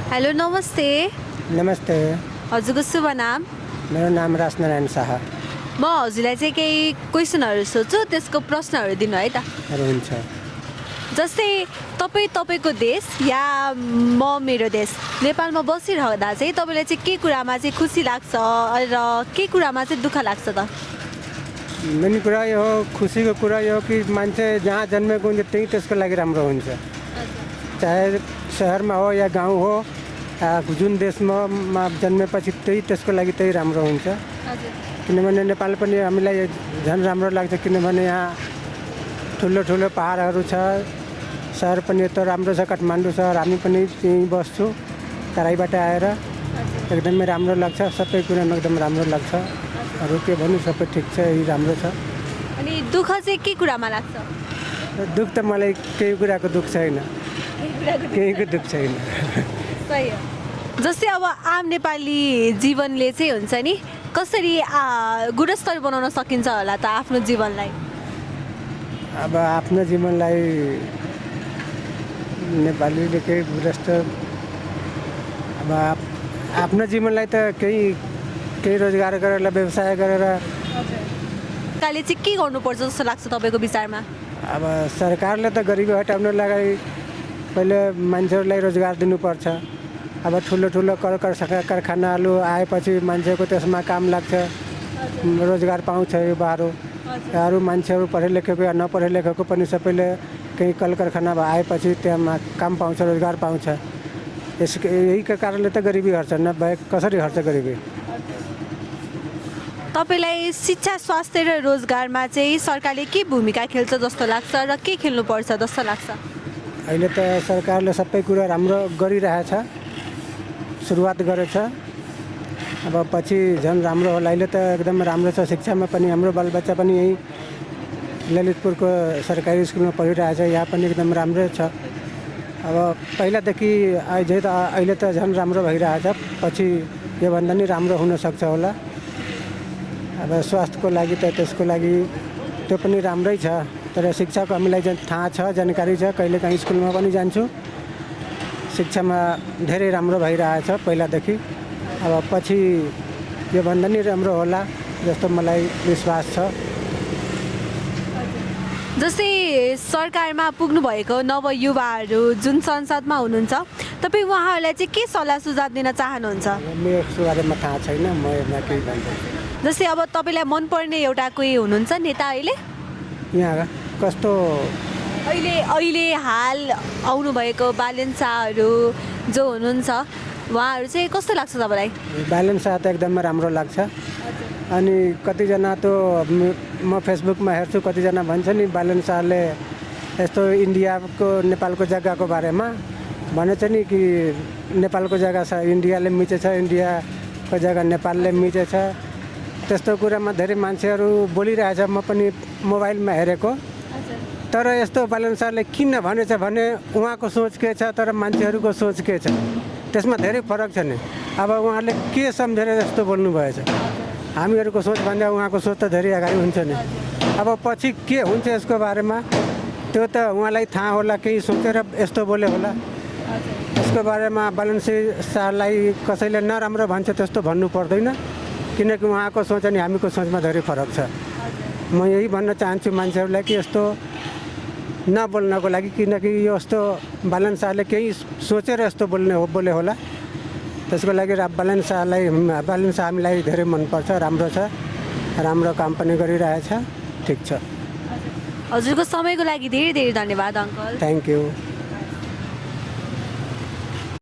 Hello नमस्ते। नमस्ते, हजुरको शुभ नाम? मेरो नाम राजनारायण शाह। म हजुरलाई चाहिँ केही क्वेसनहरू सोध्छु, त्यसको प्रश्नहरू दिनु है त। हुन्छ। जस्तै तपाईँको देश या म मेरो देश नेपालमा बसिरहँदा चाहिँ तपाईँलाई चाहिँ के कुरामा चाहिँ खुसी लाग्छ र के कुरामा चाहिँ दुःख लाग्छ त? मेन कुरा यो हो, खुसीको कुरा यो हो कि मान्छे जहाँ जन्मेको हुन्छ त्यही त्यसको लागि राम्रो हुन्छ। चाहे सहरमा हो या गाउँ हो, जुन देशमा जन्मेपछि त्यही त्यसको लागि त्यही राम्रो हुन्छ। किनभने नेपाल पनि हामीलाई झन् राम्रो लाग्छ, किनभने यहाँ ठुलो ठुलो पहाडहरू छ, सहर पनि यत्रो राम्रो छ काठमाडौँ सहर। हामी पनि त्यहीँ बस्छु तराईबाट आएर। एकदमै राम्रो लाग्छ, सबै कुरामा एकदम राम्रो लाग्छ। अरू के भन्नु, सबै ठिक छ, यही राम्रो छ। अनि दुःख चाहिँ के कुरामा लाग्छ? दुःख त मलाई केही कुराको दुःख छैन, केहीको दुःख छैन। सही हो। जस्तै अब आम नेपाली जीवनले चाहिँ हुन्छ नि कसरी गुणस्तर बनाउन सकिन्छ होला त आफ्नो जीवनलाई? अब आफ्नो जीवनलाई नेपालीले केही गुणस्तर, अब आफ्नो जीवनलाई त केही रोजगार गरेर व्यवसाय गरेर। सरकारले चाहिँ के गर्नुपर्छ जस्तो लाग्छ तपाईँको विचारमा? अब सरकारले त गरिबी हटाउन लागि पहिले मान्छेहरूलाई रोजगार दिनुपर्छ। अब ठुलो ठुलो कारखानाहरू आएपछि मान्छेको त्यसमा काम लाग्छ, रोजगार पाउँछ युवाहरू। अरू मान्छेहरू पढे लेखेको या नपढे लेखेको पनि सबैले केही कल कारखाना आएपछि त्यहाँ काम पाउँछ, रोजगार पाउँछ। यही कारणले त गरिबी हट्छ, नभए कसरी हट्छ गरिबी? तपाईँलाई शिक्षा, स्वास्थ्य र रोजगारमा चाहिँ सरकारले के भूमिका खेल्छ जस्तो लाग्छ र के खेल्नुपर्छ जस्तो लाग्छ? अहिले त सरकारले सबै कुरा राम्रो गरिरहेछ, सुरुवात गरेछ। अब पछि झन् राम्रो होला। अहिले त एकदम राम्रो छ। शिक्षामा पनि हाम्रो बालबच्चा पनि यही ललितपुरको सरकारी स्कुलमा पढिरहेछ, यहाँ पनि एकदम राम्रै छ। अब पहिलादेखि अहिले त झन् राम्रो भइरहेछ, पछि योभन्दा नि राम्रो हुनसक्छ होला। अब स्वास्थ्यको लागि त त्यसको लागि त्यो पनि राम्रै छ, तर शिक्षाको हामीलाई थाहा छ, जानकारी छ। कहिलेकाहीँ स्कुलमा पनि जान्छु, शिक्षामा धेरै राम्रो भइरहेछ पहिलादेखि। अब पछि योभन्दा नि राम्रो होला जस्तो मलाई विश्वास छ। जस्तै सरकारमा पुग्नुभएको नवयुवाहरू जुन संसदमा हुनुहुन्छ, तपाईँ उहाँहरूलाई चाहिँ के सल्लाह सुझाव दिन चाहनुहुन्छ? मेरो यसको बारेमा थाहा छैन, म यसमा केही भन्छु। जस्तै अब तपाईँलाई मनपर्ने एउटा कोही हुनुहुन्छ नेता अहिले? यहाँ कस्तो अहिले हाल आउनुभएको बालेन शाहहरू जो हुनुहुन्छ, उहाँहरू चाहिँ कस्तो लाग्छ तपाईँलाई? बालेन शाह त एकदमै राम्रो लाग्छ। अनि कतिजना त म फेसबुकमा हेर्छु, कतिजना भन्छ नि बालेन शाहले यस्तो इन्डियाको नेपालको जग्गाको बारेमा भनेछ नि कि नेपालको जग्गा छ इन्डियाले मिचेछ, इन्डियाको जग्गा नेपालले मिचेछ। त्यस्तो कुरामा धेरै मान्छेहरू बोलिरहेछ, म पनि मोबाइलमा हेरेको। तर यस्तो बालेन शाहले किन भनेछ भने उहाँको सोच के छ, तर मान्छेहरूको सोच के छ, त्यसमा धेरै फरक छ नि। अब उहाँले के सम्झेर यस्तो बोल्नुभएछ? हामीहरूको सोचभन्दा उहाँको सोच त धेरै अगाडि हुन्छ नि। अब पछि के हुन्छ यसको बारेमा त्यो त उहाँलाई थाहा होला, केही सोचेर यस्तो बोले होला। यसको बारेमा बालेन शाहलाई कसैले नराम्रो भन्छ त्यस्तो भन्नु पर्दैन, किनकि उहाँको सोच अनि हामीको सोचमा धेरै फरक छ। म यही भन्न चाहन्छु मान्छेहरूलाई कि यस्तो नबोल्नको लागि, किनकि यो यस्तो बालेन शाहले केही सोचेर यस्तो बोले होला। त्यसको लागि बालेन शाह हामीलाई धेरै मनपर्छ, राम्रो छ, राम्रो काम पनि गरिरहेछ, ठिक छ। हजुरको समयको लागि धेरै धेरै धन्यवाद अङ्कल। Thank you.